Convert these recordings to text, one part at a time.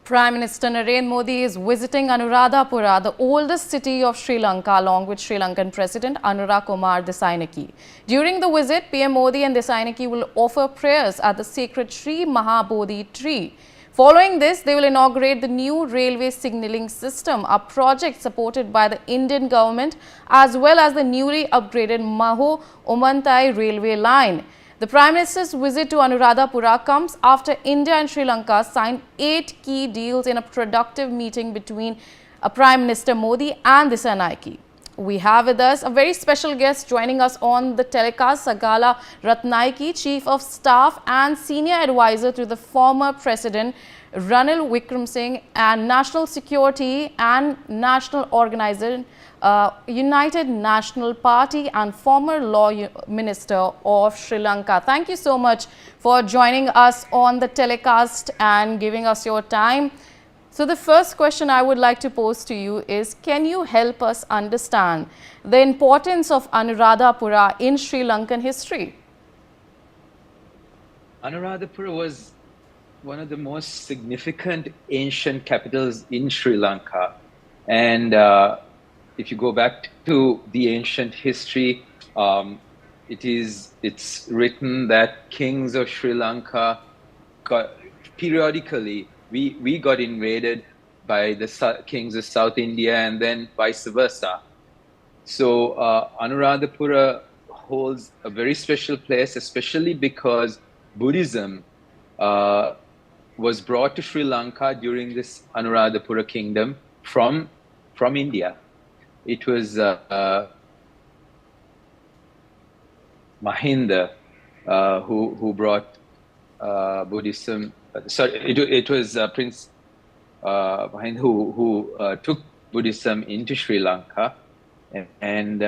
Prime Minister Narendra Modi is visiting Anuradhapura, the oldest city of Sri Lanka, along with Sri Lankan President Anura Dissanayake. During the visit, PM Modi and Dissanayake will offer prayers at the sacred Sri Maha Bodhi tree. Following this, they will inaugurate the new railway signalling system, a project supported by the Indian government, as well as the newly upgraded Maho-Omanthai railway line. The Prime Minister's visit to Anuradhapura comes after India and Sri Lanka signed 8 key deals in a productive meeting between Prime Minister Modi and Dissanayake. We have with us a very special guest joining us on the telecast, Sagala Ratnayaka, Chief of Staff and Senior Advisor to the former President Ranil Wickremesinghe and National Security and National Organizer United National Party and former Law Minister of Sri Lanka. Thank you so much for joining us on the telecast and giving us your time. So the first question I would like to pose to you is, can you help us understand the importance of Anuradhapura in Sri Lankan history? Anuradhapura was one of the most significant ancient capitals in Sri Lanka. And if you go back to the ancient history, it's written that kings of Sri Lanka periodically, we got invaded by the kings of South India and then vice versa. So Anuradhapura holds a very special place, especially because Buddhism was brought to Sri Lanka during this Anuradhapura kingdom from India. It was Mahinda who brought Buddhism. Sorry, it was Prince Mahinda who took Buddhism into Sri Lanka, and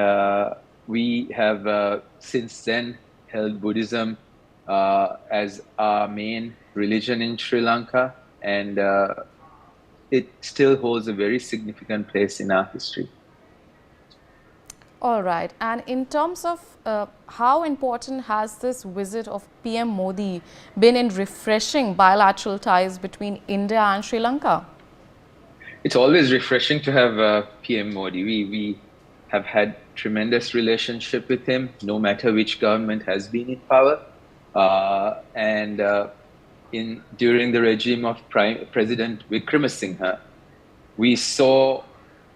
we have since then held Buddhism as our main religion in Sri Lanka, and it still holds a very significant place in our history. All right. And in terms of how important has this visit of PM Modi been in refreshing bilateral ties between India and Sri Lanka? It's always refreshing to have PM Modi. We have had tremendous relationship with him, no matter which government has been in power. During the regime of President Wickremesinghe, we saw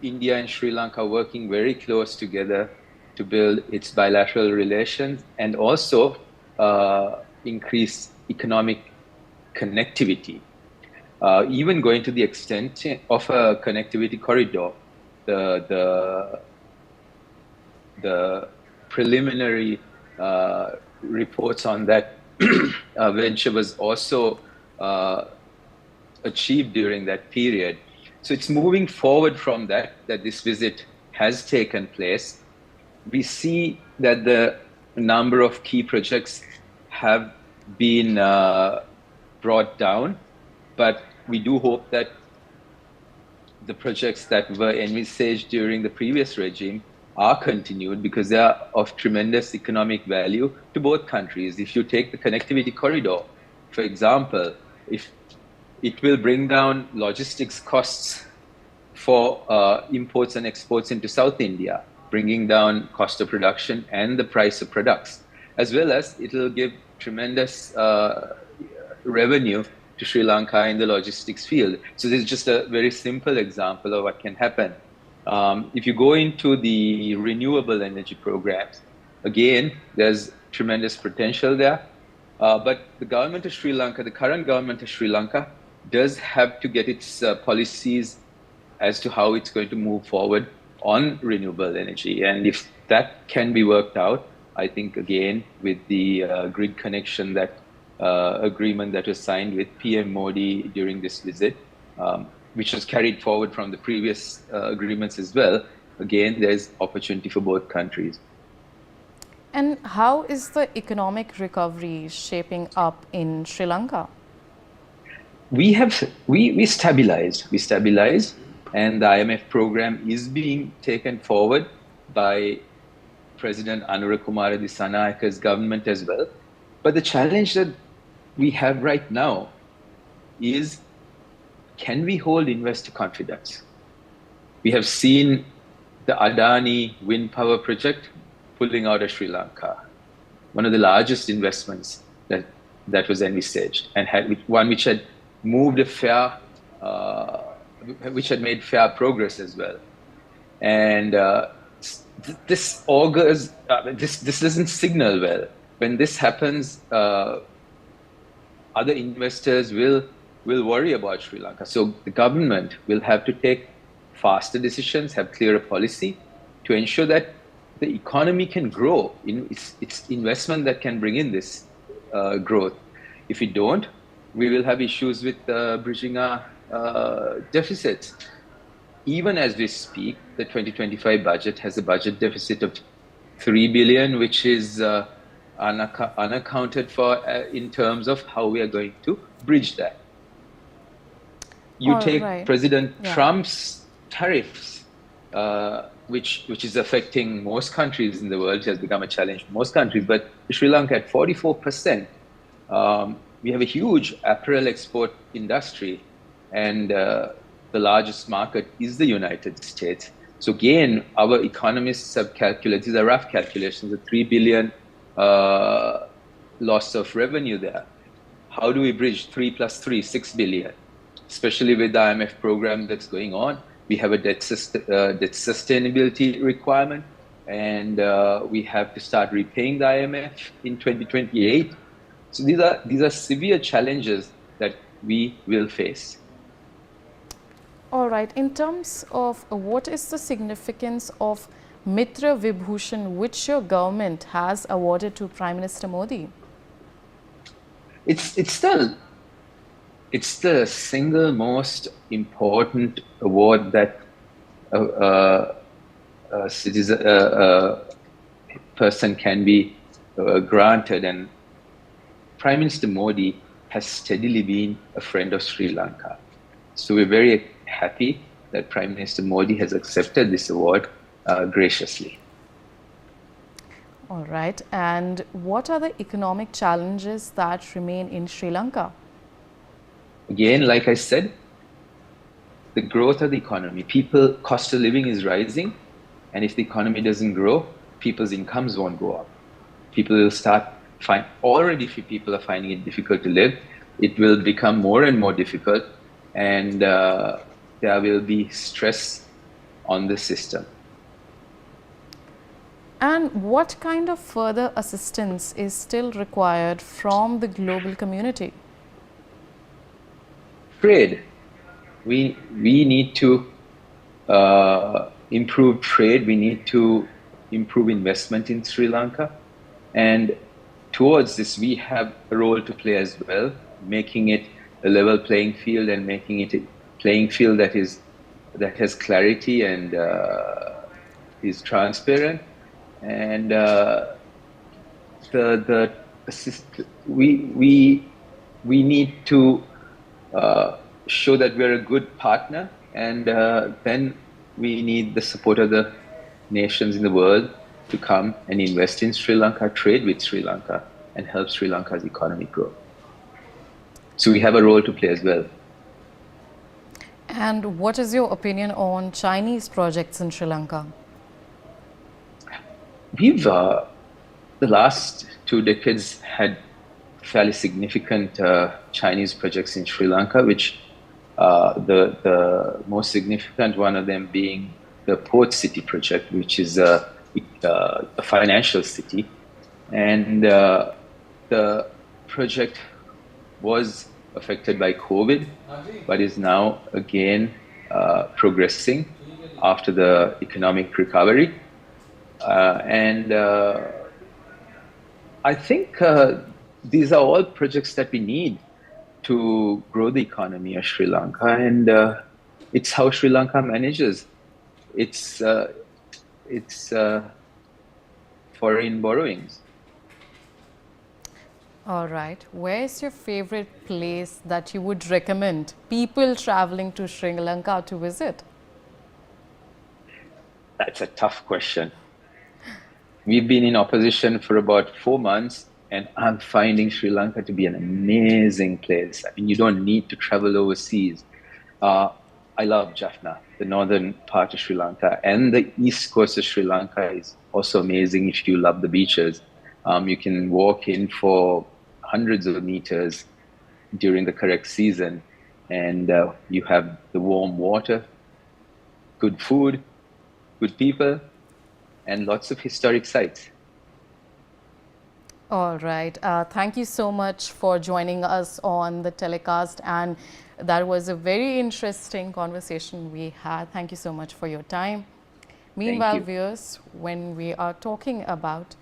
India and Sri Lanka working very close together to build its bilateral relations and also increase economic connectivity, even going to the extent of a connectivity corridor. The preliminary reports on that venture was also achieved during that period. So it's moving forward from that this visit has taken place. We see that the number of key projects have been brought down, but we do hope that the projects that were envisaged during the previous regime are continued because they are of tremendous economic value to both countries. If you take the connectivity corridor, for example, if it will bring down logistics costs for imports and exports into South India, bringing down cost of production and the price of products, as well as it will give tremendous revenue to Sri Lanka in the logistics field. So this is just a very simple example of what can happen. If you go into the renewable energy programs, again, there's tremendous potential there. But the government of Sri Lanka, the current government of Sri Lanka, does have to get its policies as to how it's going to move forward on renewable energy. And if that can be worked out, I think, again, with the grid connection agreement that was signed with PM Modi during this visit, which was carried forward from the previous agreements as well, again, there's opportunity for both countries. And how is the economic recovery shaping up in Sri Lanka? We stabilized, and the IMF program is being taken forward by President Anura Dissanayaka's government as well. But the challenge that we have right now is can we hold investor confidence? We have seen the Adani wind power project pulling out of Sri Lanka, one of the largest investments that was envisaged, and one which had moved which had made fair progress as well. And this augurs, this doesn't signal well. When this happens, other investors will worry about Sri Lanka. So the government will have to take faster decisions, have clearer policy to ensure that the economy can grow. It's investment that can bring in this growth. If we don't, we will have issues with bridging our deficits. Even as we speak, the 2025 budget has a budget deficit of 3 billion, which is unaccounted for in terms of how we are going to bridge that. You take President Trump's tariffs, which is affecting most countries in the world. It has become a challenge for most countries, but Sri Lanka at 44%. We have a huge apparel export industry, and the largest market is the United States. So again, our economists have calculated, these are rough calculations, a 3 billion loss of revenue there. How do we bridge 3 plus 3, 6 billion? Especially with the IMF program that's going on. We have a debt sustainability requirement, and we have to start repaying the IMF in 2028. So these are severe challenges that we will face. All right. In terms of what is the significance of Mitra Vibhushan, which your government has awarded to Prime Minister Modi? It's the single most important award that a person can be granted, and Prime Minister Modi has steadily been a friend of Sri Lanka. So we're very happy that Prime Minister Modi has accepted this award graciously. All right. And what are the economic challenges that remain in Sri Lanka? Again, like I said, the growth of the economy. Cost of living is rising, and if the economy doesn't grow, people's incomes won't go up. People will already people are finding it difficult to live. It will become more and more difficult, and there will be stress on the system. And what kind of further assistance is still required from the global community? Trade. We need to improve trade. We need to improve investment in Sri Lanka. And towards this, we have a role to play as well, making it a level playing field and making it a playing field that has clarity and is transparent. And we need to show that we're a good partner, and then we need the support of the nations in the world to come and invest in Sri Lanka, trade with Sri Lanka, and help Sri Lanka's economy grow. So we have a role to play as well. And what is your opinion on Chinese projects in Sri Lanka? We've, the last 2 decades, had fairly significant Chinese projects in Sri Lanka, which the most significant one of them being the Port City project, which is a financial city. And the project was affected by COVID, but is now again progressing after the economic recovery. I think these are all projects that we need to grow the economy of Sri Lanka, and it's how Sri Lanka manages its foreign borrowings. All right. Where is your favorite place that you would recommend people traveling to Sri Lanka to visit? That's a tough question. We've been in opposition for about 4 months, and I'm finding Sri Lanka to be an amazing place. I mean, you don't need to travel overseas. I love Jaffna, the northern part of Sri Lanka, and the east coast of Sri Lanka is also amazing if you love the beaches. You can walk in for hundreds of meters during the correct season, and you have the warm water, good food, good people, and lots of historic sites. All right. Thank you so much for joining us on the telecast. And that was a very interesting conversation we had. Thank you so much for your time. Meanwhile, you. viewers, when we are talking about